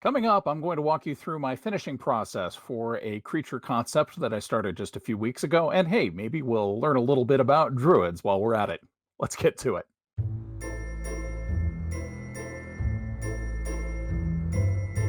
Coming up, I'm going to walk you through my finishing process for a creature concept that I started just a few weeks ago. And hey, maybe we'll learn a little bit about druids while we're at it. Let's get to it.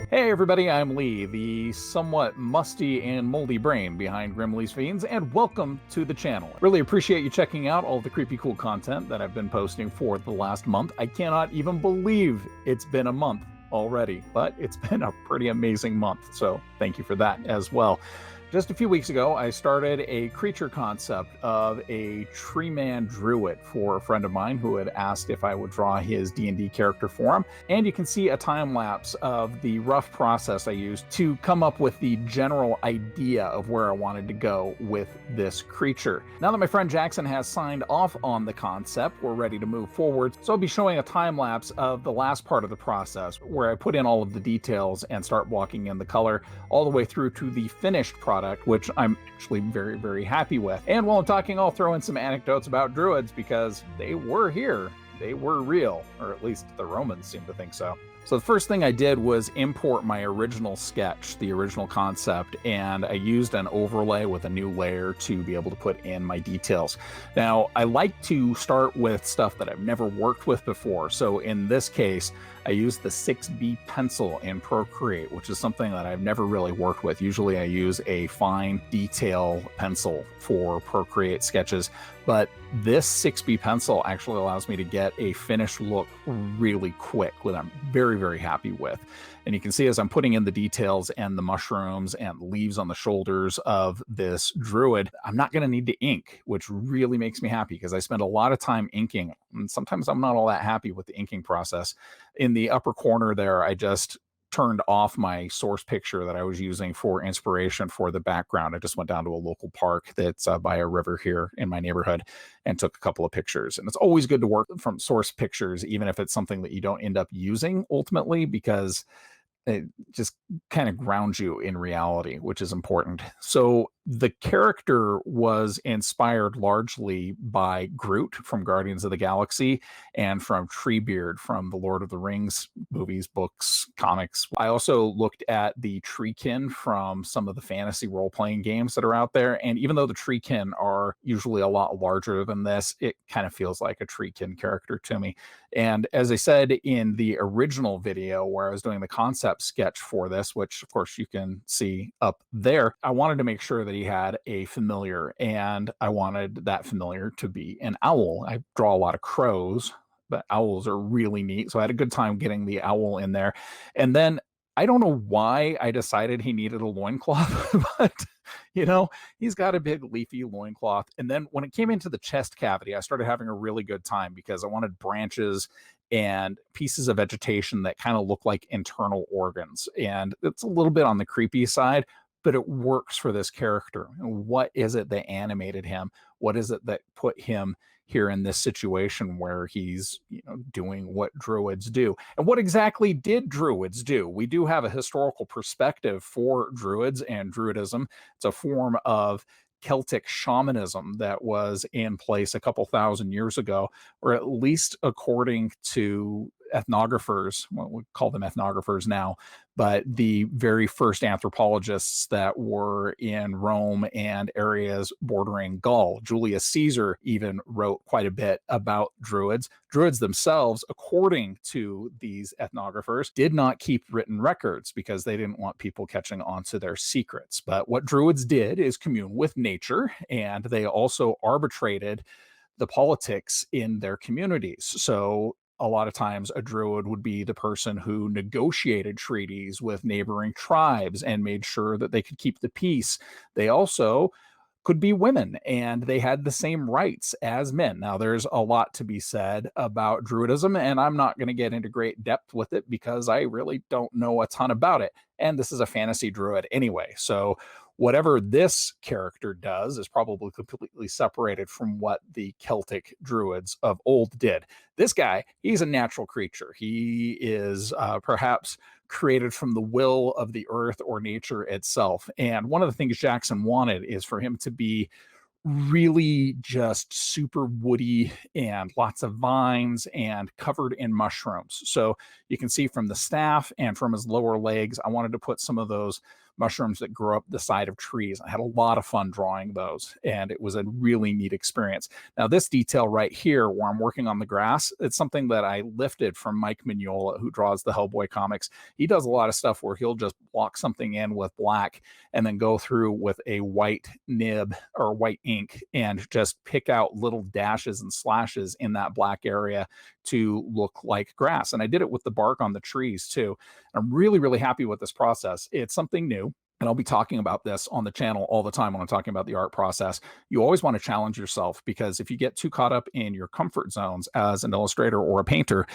Hey everybody, I'm Lee, the somewhat musty and moldy brain behind Grimmleighs Fiends, and welcome to the channel. Really appreciate you checking out all the creepy cool content that I've been posting for the last month. I cannot even believe it's been a month already, but it's been a pretty amazing month, so thank you for that as well. Just a few weeks ago, I started a creature concept of a tree man druid for a friend of mine who had asked if I would draw his D&D character for him. And you can see a time lapse of the rough process I used to come up with the general idea of where I wanted to go with this creature. Now that my friend Jackson has signed off on the concept, we're ready to move forward. So I'll be showing a time lapse of the last part of the process where I put in all of the details and start blocking in the color all the way through to the finished product, which I'm actually very, very happy with. And while I'm talking, I'll throw in some anecdotes about druids because they were here. They were real, or at least the Romans seem to think so. So the first thing I did was import my original sketch, the original concept, and I used an overlay with a new layer to be able to put in my details. Now, I like to start with stuff that I've never worked with before. So in this case, I used the 6B pencil in Procreate, which is something that I've never really worked with. Usually I use a fine detail pencil for Procreate sketches, but this 6B pencil actually allows me to get a finished look really quick, which I'm very, very happy with. And you can see as I'm putting in the details and the mushrooms and leaves on the shoulders of this druid, I'm not going to need to ink, which really makes me happy because I spend a lot of time inking. And sometimes I'm not all that happy with the inking process. In the upper corner there, I just turned off my source picture that I was using for inspiration for the background. I just went down to a local park that's by a river here in my neighborhood and took a couple of pictures. And it's always good to work from source pictures, even if it's something that you don't end up using ultimately, because it just kind of grounds you in reality, which is important. So the character was inspired largely by Groot from Guardians of the Galaxy and from Treebeard from the Lord of the Rings movies, books, comics. I also looked at the Treekin from some of the fantasy role-playing games that are out there. And even though the Treekin are usually a lot larger than this, it kind of feels like a Treekin character to me. And as I said in the original video where I was doing the concept sketch for this, which of course you can see up there, I wanted to make sure that he had a familiar, and I wanted that familiar to be an owl. I draw a lot of crows, but owls are really neat. So I had a good time getting the owl in there. And then I don't know why I decided he needed a loincloth, but he's got a big leafy loincloth. And then when it came into the chest cavity, I started having a really good time because I wanted branches and pieces of vegetation that kind of look like internal organs. And it's a little bit on the creepy side, but it works for this character. What is it that animated him? What is it that put him here in this situation where he's doing what druids do? And what exactly did druids do? We do have a historical perspective for druids and druidism. It's a form of Celtic shamanism that was in place a couple thousand years ago, or at least according to ethnographers. Well, we call them ethnographers now, but the very first anthropologists that were in Rome and areas bordering Gaul. Julius Caesar even wrote quite a bit about druids. Druids themselves, according to these ethnographers, did not keep written records because they didn't want people catching on to their secrets. But what druids did is commune with nature, and they also arbitrated the politics in their communities. So a lot of times a druid would be the person who negotiated treaties with neighboring tribes and made sure that they could keep the peace. They also could be women, and they had the same rights as men. Now, there's a lot to be said about druidism, and I'm not going to get into great depth with it because I really don't know a ton about it. And this is a fantasy druid anyway. So whatever this character does is probably completely separated from what the Celtic druids of old did. This guy, he's a natural creature. He is perhaps created from the will of the earth or nature itself. And one of the things Jackson wanted is for him to be really just super woody and lots of vines and covered in mushrooms. So you can see from the staff and from his lower legs, I wanted to put some of those mushrooms that grow up the side of trees. I had a lot of fun drawing those, and it was a really neat experience. Now, this detail right here, where I'm working on the grass, it's something that I lifted from Mike Mignola, who draws the Hellboy comics. He does a lot of stuff where he'll just block something in with black and then go through with a white nib or white ink and just pick out little dashes and slashes in that black area to look like grass. And I did it with the bark on the trees too. I'm really, really happy with this process. It's something new. And I'll be talking about this on the channel all the time when I'm talking about the art process. You always want to challenge yourself, because if you get too caught up in your comfort zones as an illustrator or a painter,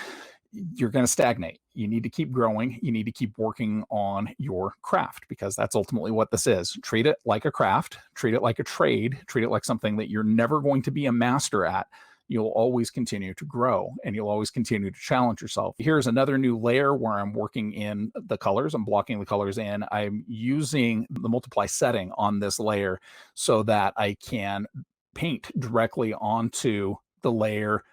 you're going to stagnate. You need to keep growing. You need to keep working on your craft, because that's ultimately what this is. Treat it like a craft, treat it like a trade, treat it like something that you're never going to be a master at. You'll always continue to grow, and you'll always continue to challenge yourself. Here's another new layer where I'm working in the colors. I'm blocking the colors in. I'm using the multiply setting on this layer so that I can paint directly onto the layer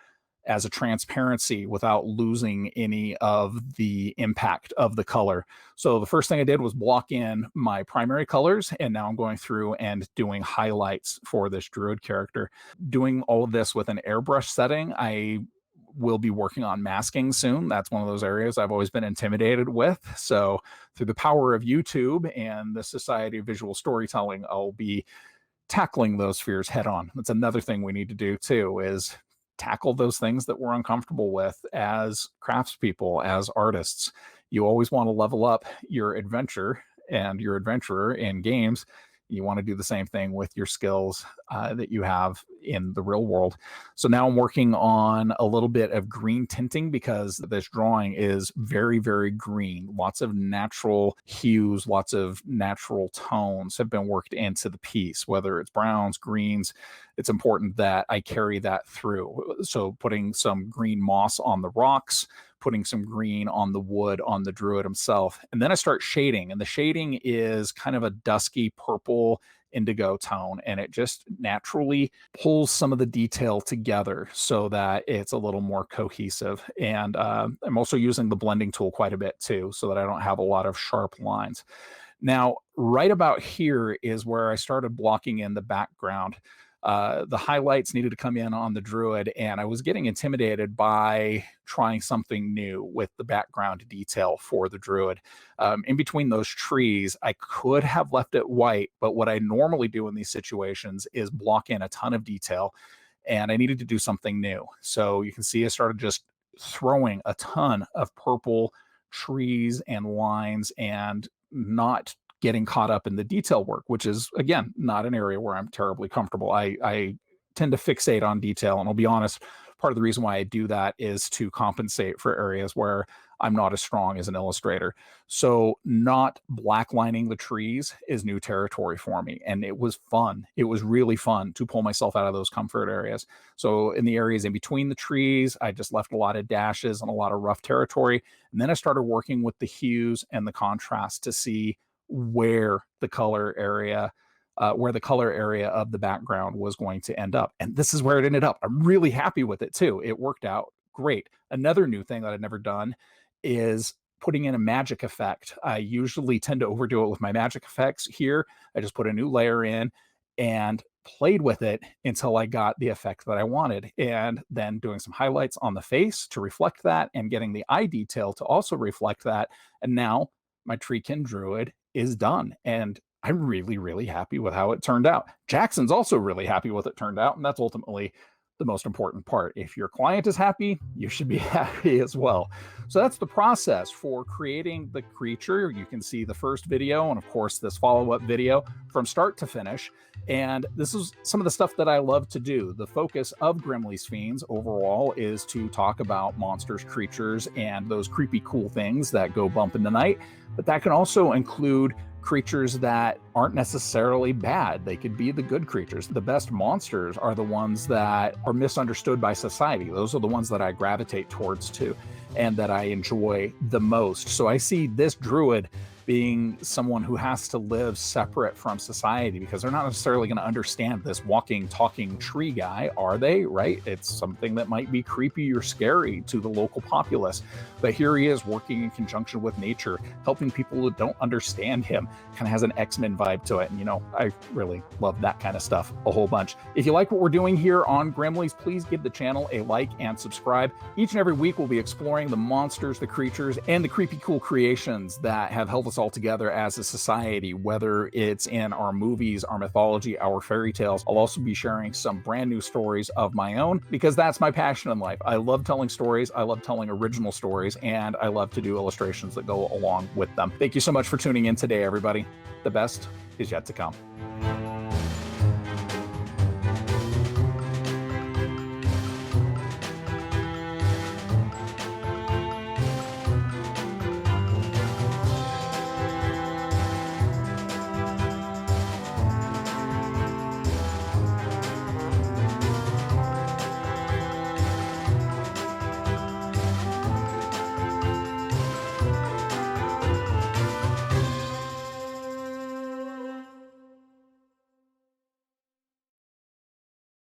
as a transparency without losing any of the impact of the color. So the first thing I did was block in my primary colors, and now I'm going through and doing highlights for this Druid character. Doing all of this with an airbrush setting. I will be working on masking soon. That's one of those areas I've always been intimidated with. So through the power of YouTube and the Society of Visual Storytelling, I'll be tackling those fears head on. That's another thing we need to do too, is tackle those things that we're uncomfortable with as craftspeople, as artists. You always want to level up your adventure and your adventurer in games. You want to do the same thing with your skills that you have in the real world. So now I'm working on a little bit of green tinting, because this drawing is very, very green. Lots of natural hues, lots of natural tones have been worked into the piece, whether it's browns, greens. It's important that I carry that through. So putting some green moss on the rocks, putting some green on the wood on the Druid himself. And then I start shading, and the shading is kind of a dusky purple indigo tone, and it just naturally pulls some of the detail together so that it's a little more cohesive. And I'm also using the blending tool quite a bit too, so that I don't have a lot of sharp lines. Now, right about here is where I started blocking in the background. The highlights needed to come in on the Druid, and I was getting intimidated by trying something new with the background detail for the Druid. In between those trees, I could have left it white, but what I normally do in these situations is block in a ton of detail, and I needed to do something new. So you can see I started just throwing a ton of purple trees and lines, and not getting caught up in the detail work, which is, again, not an area where I'm terribly comfortable. I tend to fixate on detail, and I'll be honest, part of the reason why I do that is to compensate for areas where I'm not as strong as an illustrator. So not blacklining the trees is new territory for me, and it was fun. It was really fun to pull myself out of those comfort areas. So in the areas in between the trees, I just left a lot of dashes and a lot of rough territory, and then I started working with the hues and the contrast to see where the color area of the background was going to end up. And this is where it ended up. I'm really happy with it too. It worked out great. Another new thing that I've never done is putting in a magic effect. I usually tend to overdo it with my magic effects. Here, I just put a new layer in and played with it until I got the effect that I wanted, and then doing some highlights on the face to reflect that, and getting the eye detail to also reflect that. And now my Treekin Druid is done, and I'm really, really happy with how it turned out. Jackson's also really happy with it turned out, and that's ultimately the most important part. If your client is happy, you should be happy as well. So that's the process for creating the creature. You can see the first video, and of course this follow-up video, from start to finish. And this is some of the stuff that I love to do. The focus of Grimmleighs Fiends overall is to talk about monsters, creatures, and those creepy cool things that go bump in the night. But that can also include creatures that aren't necessarily bad. They could be the good creatures. The best monsters are the ones that are misunderstood by society. Those are the ones that I gravitate towards too, and that I enjoy the most. So I see this Druid being someone who has to live separate from society, because they're not necessarily going to understand this walking, talking tree guy, are they? Right? It's something that might be creepy or scary to the local populace. But here he is working in conjunction with nature, helping people who don't understand him. Kind of has an X-Men vibe to it. And, I really love that kind of stuff a whole bunch. If you like what we're doing here on Grimmleighs, please give the channel a like and subscribe. Each and every week, we'll be exploring the monsters, the creatures, and the creepy cool creations that have held us all together as a society, whether it's in our movies, our mythology, our fairy tales. I'll also be sharing some brand new stories of my own, because that's my passion in life. I love telling stories, I love telling original stories, and I love to do illustrations that go along with them. Thank you so much for tuning in today, everybody. The best is yet to come.